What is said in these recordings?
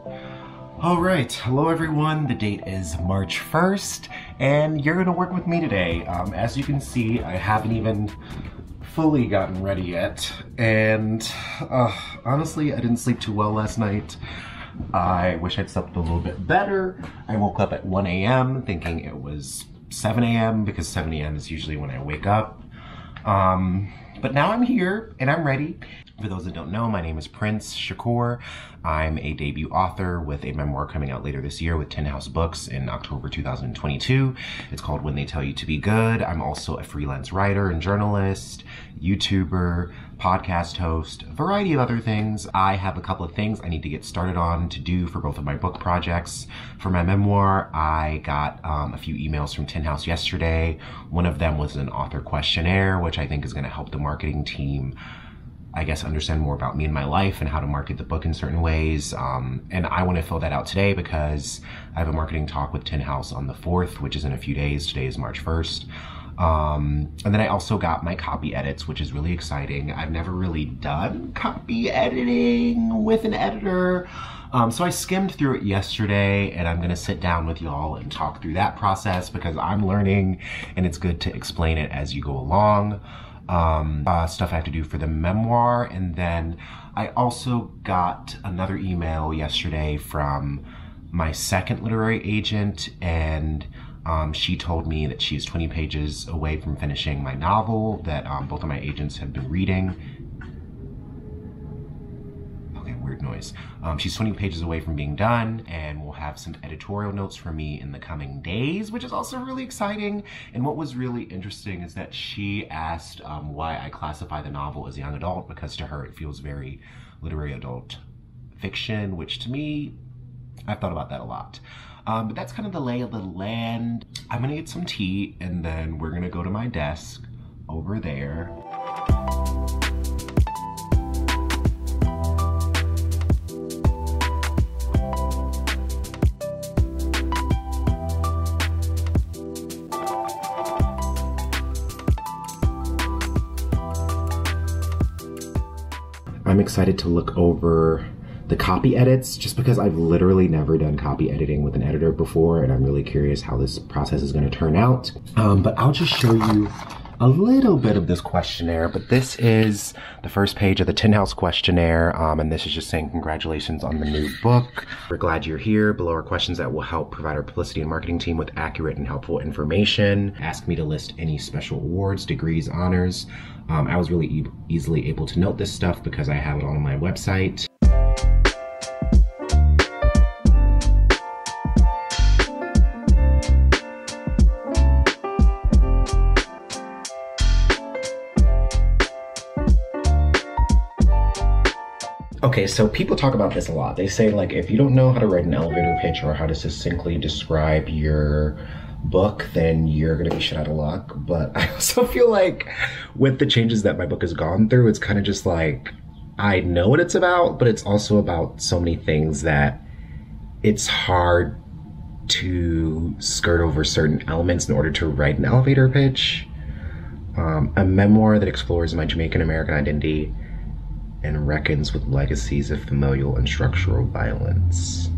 All right, hello everyone. The date is March 1st, and you're gonna work with me today. As you can see, I haven't even fully gotten ready yet, and honestly, I didn't sleep too well last night. I wish I'd slept a little bit better. I woke up at 1 a.m. thinking it was 7 a.m. because 7 a.m. is usually when I wake up. But now I'm here and I'm ready. For those that don't know, my name is Prince Shakur. I'm a debut author with a memoir coming out later this year with Tin House Books in October 2022. It's called When They Tell You to Be Good. I'm also a freelance writer and journalist, YouTuber, podcast host, a variety of other things. I have a couple of things I need to get started on to do for both of my book projects. For my memoir, I got a few emails from Tin House yesterday. One of them was an author questionnaire, which I think is going to help the marketing team, I guess, understand more about me and my life and how to market the book in certain ways. And I want to fill that out today because I have a marketing talk with Tin House on the 4th, which is in a few days. Today is March 1st. And then I also got my copy edits, which is really exciting. I've never really done copy editing with an editor. So I skimmed through it yesterday, and I'm gonna sit down with y'all and talk through that process because I'm learning and it's good to explain it as you go along. Stuff I have to do for the memoir. And then I also got another email yesterday from my second literary agent, and she told me that she's 20 pages away from finishing my novel that both of my agents have been reading. Okay, weird noise. She's 20 pages away from being done, and we'll have some editorial notes for me in the coming days, which is also really exciting. And what was really interesting is that she asked why I classify the novel as young adult, because to her it feels very literary adult fiction, which to me, I've thought about that a lot. But that's kind of the lay of the land. I'm gonna get some tea, and then we're gonna go to my desk over there. I'm excited to look over the copy edits just because I've literally never done copy editing with an editor before, and I'm really curious how this process is going to turn out. But I'll just show you a little bit of this questionnaire. But this is the first page of the Tin House questionnaire, and this is just saying congratulations on the new book. We're glad you're here. Below are questions that will help provide our publicity and marketing team with accurate and helpful information. Ask me to list any special awards, degrees, honors. I was really easily able to note this stuff because I have it all on my website. Okay, so people talk about this a lot. They say, like, if you don't know how to write an elevator pitch or how to succinctly describe your book, then you're gonna be shit out of luck. But I also feel like with the changes that my book has gone through, it's kind of just like, I know what it's about, but it's also about so many things that it's hard to skirt over certain elements in order to write an elevator pitch. A memoir that explores my Jamaican American identity and reckons with legacies of familial and structural violence.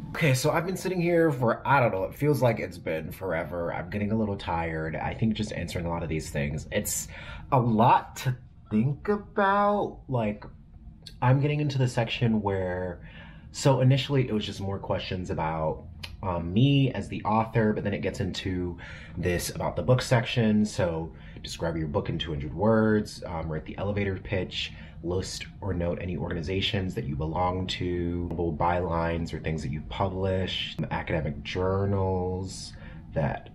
Okay, so I've been sitting here for, I don't know, it feels like it's been forever. I'm getting a little tired. I think just answering a lot of these things, it's a lot to think about. Like, I'm getting into the section where, so initially it was just more questions about me as the author, but then it gets into this about the book section. So describe your book in 200 words, write the elevator pitch, list or note any organizations that you belong to, bold bylines or things that you've published, academic journals that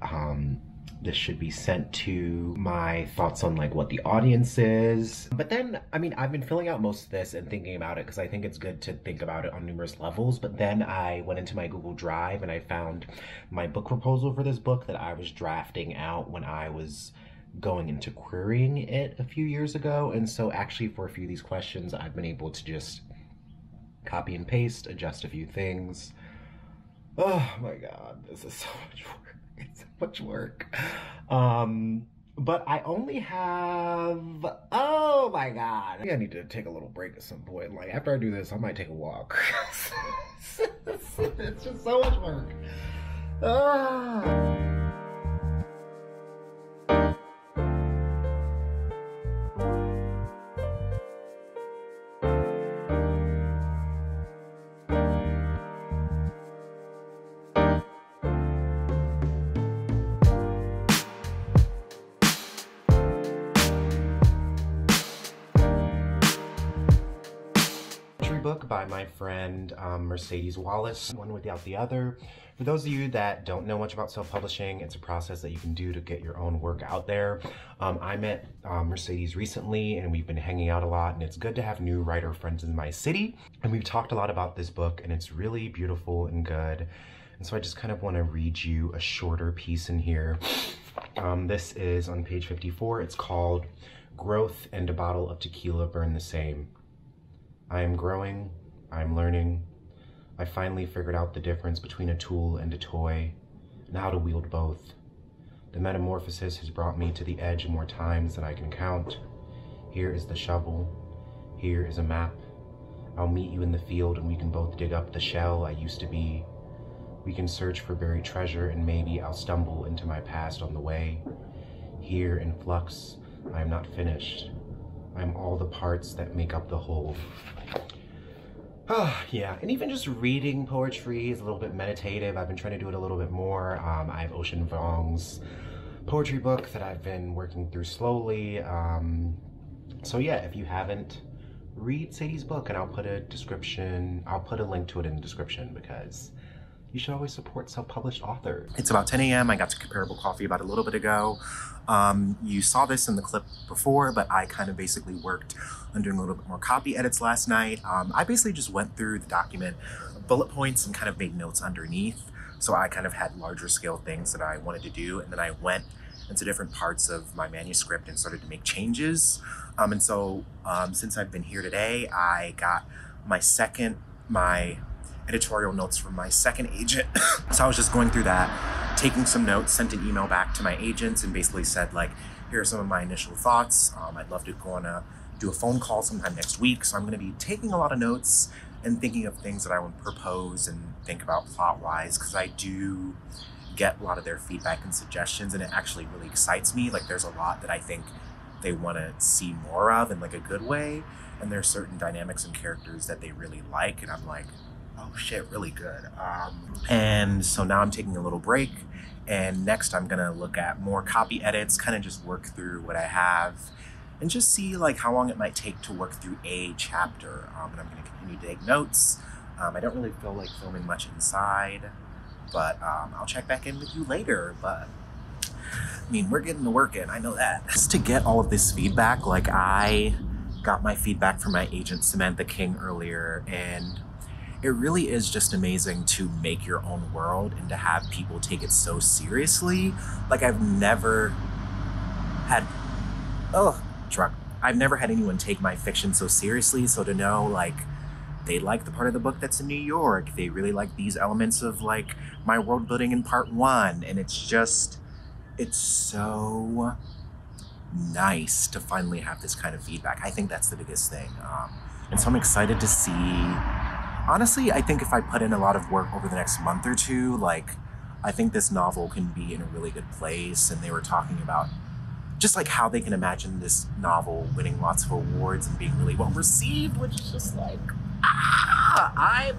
this should be sent to, my thoughts on like what the audience is. But then, I mean, I've been filling out most of this and thinking about it because I think it's good to think about it on numerous levels. But then I went into my Google Drive and I found my book proposal for this book that I was drafting out when I was going into querying it a few years ago. And so actually for a few of these questions, I've been able to just copy and paste, adjust a few things. Oh my God, this is so much work. It's so much work. But I only have, oh my God. I think I need to take a little break at some point. Like after I do this, I might take a walk. It's just so much work. Ah. Book by my friend Mercedes Wallace, one without the other. For those of you that don't know much about self-publishing, it's a process that you can do to get your own work out there. I met Mercedes recently and we've been hanging out a lot, and it's good to have new writer friends in my city. And we've talked a lot about this book and it's really beautiful and good. And so I just kind of want to read you a shorter piece in here. This is on page 54. It's called Growth and a Bottle of Tequila Burn the Same. I am growing, I am learning. I finally figured out the difference between a tool and a toy, and how to wield both. The metamorphosis has brought me to the edge more times than I can count. Here is the shovel, here is a map. I'll meet you in the field and we can both dig up the shell I used to be. We can search for buried treasure and maybe I'll stumble into my past on the way. Here in flux, I am not finished. I'm all the parts that make up the whole. Yeah, and even just reading poetry is a little bit meditative. I've been trying to do it a little bit more. I have Ocean Vuong's poetry book that I've been working through slowly. So yeah, if you haven't, read Sadie's book, and I'll put a link to it in the description, because you should always support self-published authors. It's about 10 a.m. I got to Comparable Coffee about a little bit ago. You saw this in the clip before, but I kind of basically worked on doing a little bit more copy edits last night. I basically just went through the document, bullet points, and kind of made notes underneath. So I kind of had larger scale things that I wanted to do, and then I went into different parts of my manuscript and started to make changes. And so since I've been here today, I got my editorial notes from my second agent. So I was just going through that, taking some notes, sent an email back to my agents and basically said, like, here are some of my initial thoughts. I'd love to go on do a phone call sometime next week. So I'm gonna be taking a lot of notes and thinking of things that I would propose and think about plot-wise, because I do get a lot of their feedback and suggestions, and it actually really excites me. Like, there's a lot that I think they wanna see more of in like a good way. And there's certain dynamics and characters that they really like. And I'm like, oh shit, really good. And so now I'm taking a little break, and next I'm gonna look at more copy edits, kind of just work through what I have and just see like how long it might take to work through a chapter. And I'm gonna continue to take notes. I don't really feel like filming much inside, but I'll check back in with you later. But I mean, we're getting to work in, I know that. Just to get all of this feedback, like I got my feedback from my agent Samantha King earlier, and it really is just amazing to make your own world and to have people take it so seriously. Like I've never had anyone take my fiction so seriously. So to know like they like the part of the book that's in New York, they really like these elements of like my world building in part 1, and it's so nice to finally have this kind of feedback. I think that's the biggest thing. And so I'm excited to see. Honestly, I think if I put in a lot of work over the next month or two, like, I think this novel can be in a really good place. And they were talking about just like how they can imagine this novel winning lots of awards and being really well received, which is just like, I'm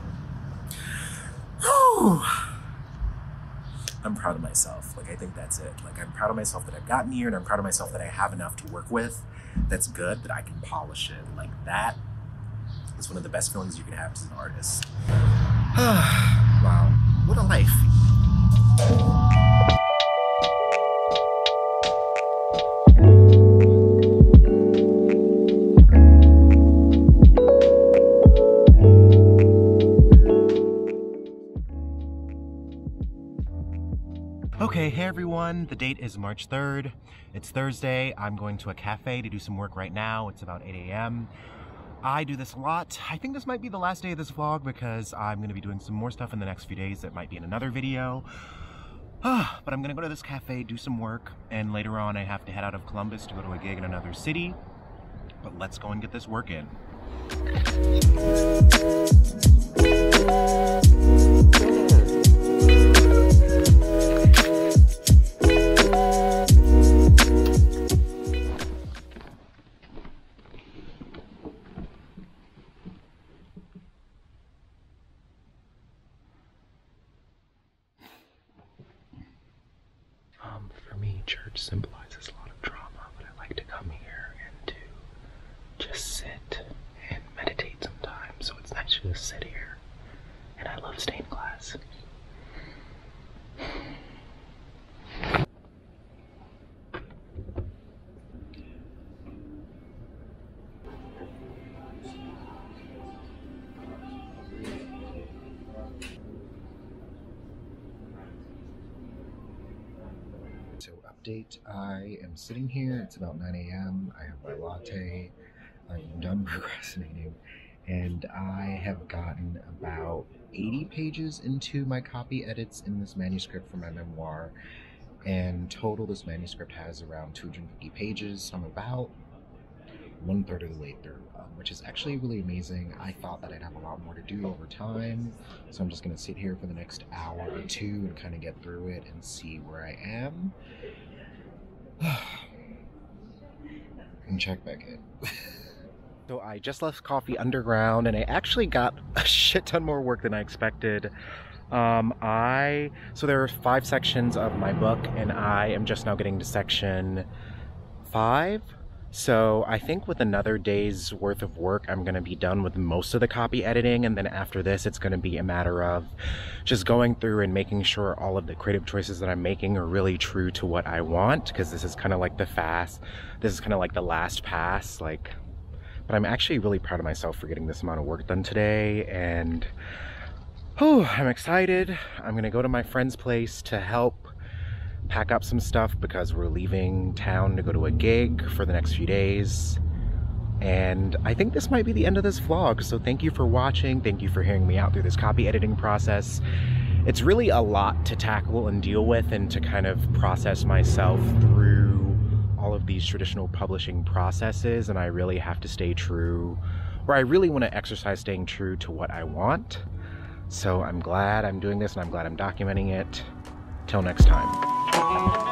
proud of myself. Like, I think that's it. Like, I'm proud of myself that I've gotten here, and I'm proud of myself that I have enough to work with that's good, that I can polish it. Like, that is one of the best feelings you can have as an artist. Wow, what a life. Okay, hey everyone, the date is March 3rd. It's Thursday. I'm going to a cafe to do some work right now. It's about 8 a.m. I do this a lot. I think this might be the last day of this vlog because I'm going to be doing some more stuff in the next few days that might be in another video. But I'm gonna go to this cafe, do some work, and later on I have to head out of Columbus to go to a gig in another city. But let's go and get this work in. For me, church symbolizes a lot of drama, but I like to come here and to just sit and meditate sometimes. So it's nice to just sit here, and I love stained glass. So update, I am sitting here, it's about 9 a.m. I have my latte, I'm done procrastinating, and I have gotten about 80 pages into my copy edits in this manuscript for my memoir, and total this manuscript has around 250 pages, so I'm about 1/3 of the way through, which is actually really amazing. I thought that I'd have a lot more to do over time, so I'm just going to sit here for the next hour or two and kind of get through it and see where I am. And check back in. So I just left Coffee Underground, and I actually got a shit ton more work than I expected. So there are 5 sections of my book, and I am just now getting to section 5. So I think with another day's worth of work, I'm going to be done with most of the copy editing, and then after this, it's going to be a matter of just going through and making sure all of the creative choices that I'm making are really true to what I want, because this is kind of like this is kind of like the last pass, but I'm actually really proud of myself for getting this amount of work done today, and I'm excited. I'm going to go to my friend's place to help pack up some stuff because we're leaving town to go to a gig for the next few days. And I think this might be the end of this vlog, so thank you for watching. Thank you for hearing me out through this copy editing process. It's really a lot to tackle and deal with, and to kind of process myself through all of these traditional publishing processes, and I really have to stay true, or I really want to exercise staying true to what I want. So I'm glad I'm doing this, and I'm glad I'm documenting it. Till next time.